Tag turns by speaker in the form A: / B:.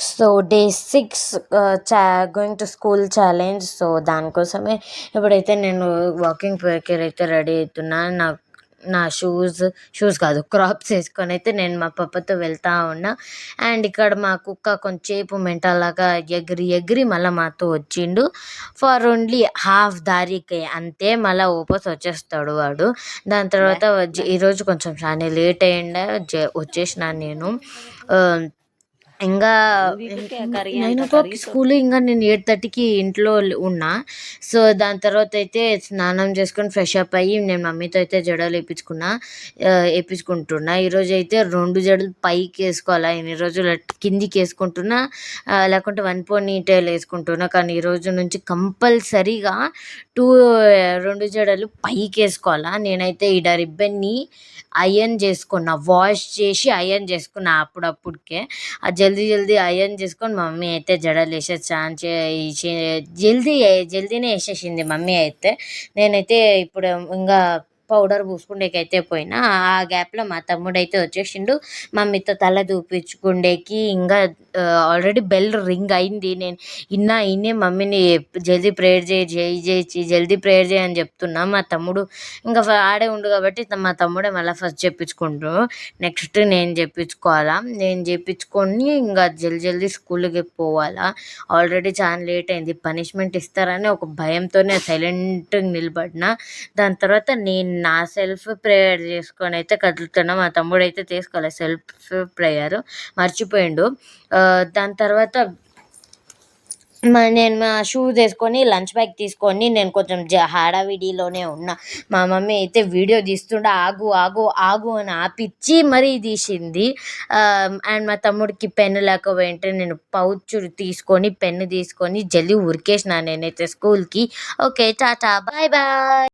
A: So day 6 going to school challenge. So దానికోసమే ఇప్పుడైతే నేను వాకింగ్ అయితే రెడీ అవుతున్నా. నా షూస్ కాదు, క్రాప్స్ వేసుకొని అయితే నేను మా పాపతో వెళ్తా ఉన్నా. అండ్ ఇక్కడ మా కుక్క కొంచెంసేపు మెంటల్లాగా ఎగిరి ఎగిరి మళ్ళీ మాతో వచ్చిండు. ఫర్ ఓన్లీ హాఫ్ దారికి అంతే, మళ్ళీ ఓపస్ వచ్చేస్తాడు వాడు. దాని తర్వాత ఈరోజు కొంచెం చాలా లేట్ అయ్యిండే వచ్చేసినాను నేను. ఇంకా 9 o'clock స్కూల్, ఇంకా నేను 8:30కి ఇంట్లో ఉన్నా. సో దాని తర్వాత అయితే స్నానం చేసుకొని ఫ్రెష్ అప్ అయ్యి నేను మమ్మీతో అయితే జడలు వేయించుకుంటున్నా. ఈరోజు అయితే 2 జడలు పైకి వేసుకోవాలా, ఇన్ని రోజులు కిందికి వేసుకుంటున్నా, లేకుంటే 1 ponytail వేసుకుంటున్నా. కానీ ఈరోజు నుంచి కంపల్సరీగా 2 జడలు పైకి వేసుకోవాలా. నేనైతే ఈడ రిబ్బన్ని అయర్న్ చేసుకున్నా, వాష్ చేసి అయర్న్ చేసుకున్నా అప్పుడప్పుడికే. జల్దీ అయర్న్ చేసుకొని మమ్మీ అయితే జడలు జల్దీనే వేసేసింది మమ్మీ అయితే. నేనైతే ఇప్పుడు ఇంకా పౌడర్ పూసుకుండేకైతే పోయినా. ఆ గ్యాప్లో మా తమ్ముడు అయితే వచ్చేసిండు మమ్మీతో తల దూపించుకుండేకి. ఇంకా ఆల్రెడీ బెల్ రింగ్ అయింది. నేను ఇన్నే మమ్మీని జల్దీ ప్రేయర్ జల్దీ ప్రేయర్ చేయి అని చెప్తున్నా. మా తమ్ముడు ఇంకా ఆడే ఉండు కాబట్టి మా తమ్ముడే మళ్ళీ ఫస్ట్ చెప్పించుకుంటు. నెక్స్ట్ నేను చెప్పించుకోవాలా. నేను చెప్పించుకొని ఇంకా జల్దీ స్కూల్కి పోవాలా. ఆల్రెడీ చాలా లేట్ అయింది. పనిష్మెంట్ ఇస్తారని ఒక భయంతోనే సైలెంట్గా నిలబడిన. దాని తర్వాత నేను నా సెల్ఫ్ ప్రేయర్ చేసుకొని అయితే కదులుతున్నా. మా తమ్ముడు అయితే తీసుకోవాలి సెల్ఫ్ ప్రేయర్, మర్చిపోయిండు. దాని తర్వాత నేను మా షూస్ వేసుకొని లంచ్ బ్యాగ్ తీసుకొని నేను కొంచెం హడావిడిలోనే ఉన్నా. మా మమ్మీ అయితే వీడియో తీస్తుండే ఆగు అని ఆపిచ్చి మరీ తీసింది. అండ్ మా తమ్ముడికి పెన్ను లేకపోయింటే నేను పౌచ్ తీసుకొని పెన్ను తీసుకొని జల్దీ ఉరికేసిన నేనైతే స్కూల్కి. Okay, tata, bye bye.